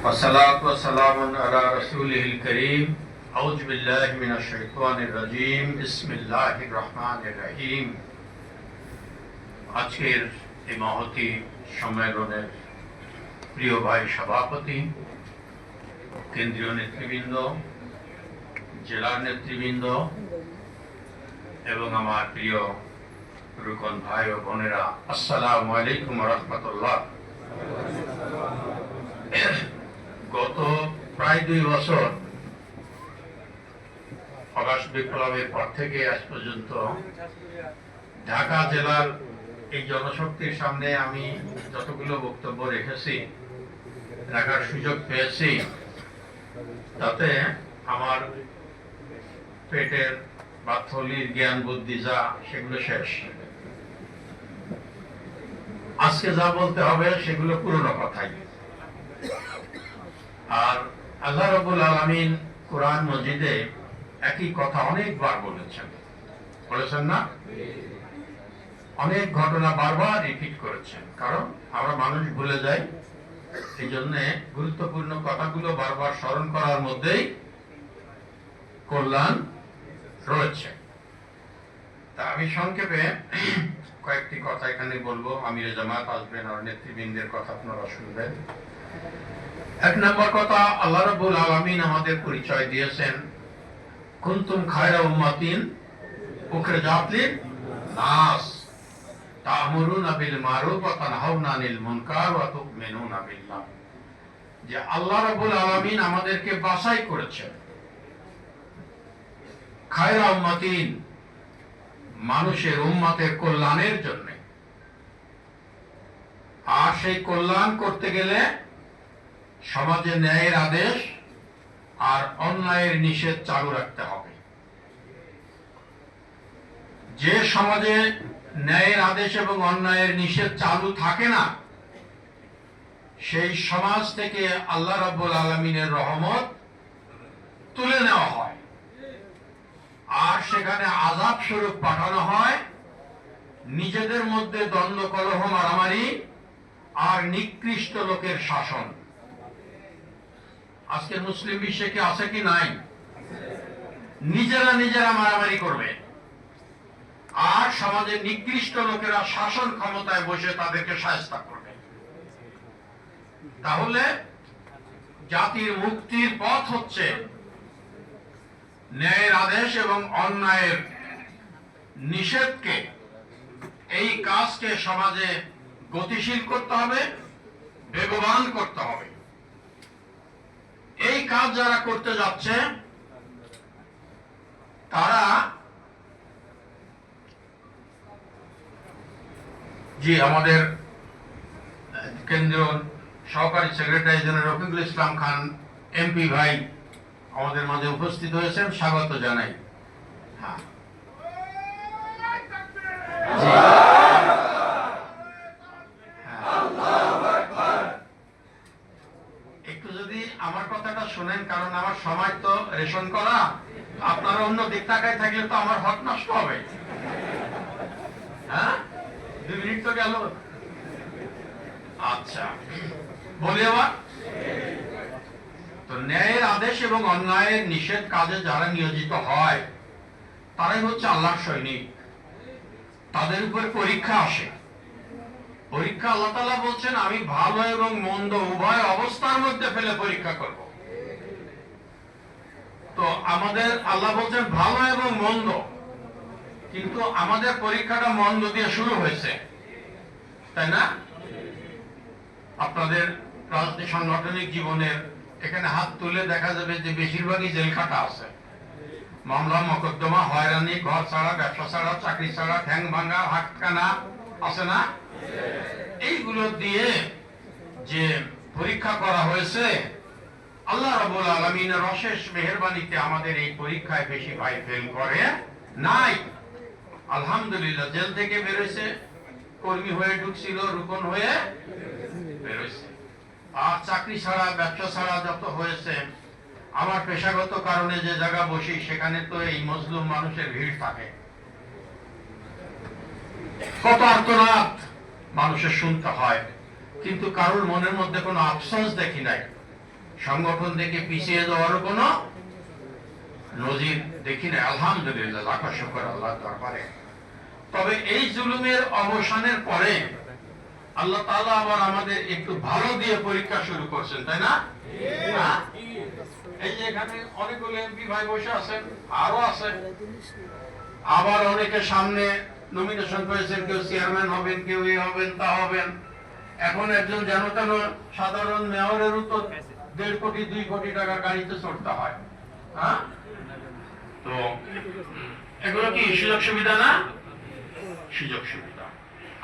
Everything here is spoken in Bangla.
والصلاة والسلام على رسوله الكريم أعوذ بالله من الشيطان الرجيم بسم الله الرحمن الرحيم আজকের এই মহতী সম্মেলনের প্রিয় ভাই সভাপতি, কেন্দ্রীয় নেতৃবৃন্দ, জেলার নেতৃবৃন্দ এবং আমার প্রিয় রুকন ভাই ও বোনেরা, আসসালামু আলাইকুম ওয়া রাহমাতুল্লাহ। গত প্রায় 2 বছর অগাস্ট বিপ্লবের পর থেকে আজ পর্যন্ত ঢাকা জেলার এই জনশক্তির সামনে আমি যতগুলো বক্তব্য রেখেছি, রাখার সুযোগ পেয়েছি, তাতে আমার পেটের বা থলির জ্ঞান বুদ্ধি যা সেগুলো শেষ। আজকে যা বলতে হবে সেগুলো পুরনো কথাই। আর আল্লাহ রাব্বুল আলামিন কোরআন মজিদে একই কথা অনেকবার বলেছেন না? অনেক ঘটনা বারবার রিপিট করেছেন, কারণ আমরা মানুষ ভুলে যাই। এই জন্য গুরুত্বপূর্ণ কথাগুলো বারবার স্মরণ করার মধ্যেই কল্যাণ রয়েছে। তা আমি সংক্ষেপে কয়েকটি কথা এখানে বলবো। আমিরে জামাত আসবেন আর নেতৃবৃন্দের কথা আপনারা শুনবেন। 1 নম্বর কথা, আল্লাহ রাব্বুল আলামিন আমাদের পরিচয় দিয়েছেন, কুনতুম খায়রা উম্মাতিন উখরিজাত লিন-নাস তা'মুরুনা বিল মারুফ ওয়া তানহাউনা আনিল মুনকার ওয়া তু'মিনুনা বিল্লাহ। যে আল্লাহ রাব্বুল আলামিন আমাদেরকে বাছাই করেছেন খায়রা উম্মাতিন, মানুষের উম্মতের কল্যাণের জন্য। আর সেই কল্যাণ করতে গেলে সমাজে ন্যায়ের আদেশ আর অন্যায়ের নিষেধ চালু রাখতে হবে। যে সমাজে ন্যায়ের আদেশ এবং অন্যায়ের নিষেধ চালু থাকে না, সেই সমাজ থেকে আল্লাহ রাব্বুল আলামিনের রহমত তুলে নেওয়া হয় আর সেখানে আযাব স্বরূপ পাঠানো হয় নিজেদের মধ্যে দ্বন্দ্ব, কলহ, মারামারি আর নিকৃষ্ট লোকের শাসন। আজকে মুসলিম বিশ্বে কি আছে কি নাই? নিজেরা মারামারি করবে আর সমাজের নিকৃষ্ট লোকেরা শাসন ক্ষমতায় বসে তাদেরকে শায়েস্তা করবে। তাহলে জাতির মুক্তির পথ হচ্ছে ন্যায়ের আদেশ এবং অন্যায়ের নিষেধকে, এই কাজকে সমাজে গতিশীল করতে হবে, বেগবান করতে হবে। এই কাজ যারা করতে যাচ্ছে তারা আমাদের কেন্দ্রীয় সহকারী secretary general Rafiqul Islam Khan MP ভাই আমাদের মাঝে উপস্থিত হয়েছেন, স্বাগত জানাই। একটু যদি আমার কথাটা শোনেন, কারণ আমার সময় তো রেশন করা, আপনারা অন্য দিক তাকায় থাকলে তো আমার হক নষ্ট হবে। হ্যাঁ, 2 মিনিট তো গেল। আচ্ছা, বলি আবার। তো ন্যায়ের আদেশ এবং অন্যায়ের নিষেধ কাজে যারা নিয়োজিত হয় তারাই হচ্ছে আল্লাহর সৈনিক। তাদের উপর পরীক্ষা আসে। পরীক্ষা আল্লাহ তাআলা বলছেন, আমি ভালো এবং মন্দ উভয় অবস্থার মধ্যে ফেলে পরীক্ষা করব। তো আমাদের আল্লাহ বলছেন ভালো এবং মন্দ, কিন্তু আমাদের পরীক্ষাটা মন্দ দিয়ে শুরু হয়েছে, তাই না? আপনাদের রাজনীতি সাংগঠনিক জীবনের এখানে হাত তুলে দেখা যাবে যে বেশিরভাগই জেল খাটা আছে। মামলা, মোকদ্দমা, হয়রানি, ঘর ছাড়া, ব্যবসা ছাড়া, চাকরি ছাড়া, ঠ্যাং ভাঙা, হাত কানা আছে না? এইগুলো দিয়ে যে পরীক্ষা করা হয়েছে, আল্লাহ রাব্বুল আলামিনের অশেষ মেহেরবানিতে আমাদের এই পরীক্ষায় বেশি ভাই ফেল করে নাই। আলহামদুলিল্লাহ, জেল থেকে বেরোইছে, কর্মী হয়ে ঢুকছিল, রুকন হয়ে বেরোইছে। আর চাকরি ছাড়া, ব্যবসা ছাড়া যত হয়েছে, আমার পেশাগত কারণে যে জায়গা বসি সেখানে তো এই মজলুম মানুষের ভিড় থাকে। কত আর্তনাদ মানুষের শুনতে হয়, কিন্তু কারোর মনের মধ্যে কোনো আফসোস দেখি নাই। সংগঠন থেকে পিছিয়ে যাওয়ারও কোনো নজির দেখি না। আলহামদুলিল্লাহ, লাখ শুকর আল্লাহর দরবারে। তবে এই জুলুমের অবসানের পরে আল্লাহ তাআলা আবার আমাদের একটু ভালো দিয়ে পরীক্ষা শুরু করছেন, তাই না? হ্যাঁ? এই যে এখানে অনেকগুলো এমপি ভাই বসে আছেন, আরো আছেন, আবার অনেকে সামনে নমিনেশন পেয়েছেন, কেউ চেয়ারম্যান হবেন, কেউ এ হবেন, তা হবেন। এখন একজন যেন তেন সাধারণ মেয়রেরও তো 1.5 কোটি 2 কোটি টাকা গাড়িতে চড়তে হয়। হ্যাঁ, তো এগুলো কি সুযোগ সুবিধা না? সুযোগ সুবিধা।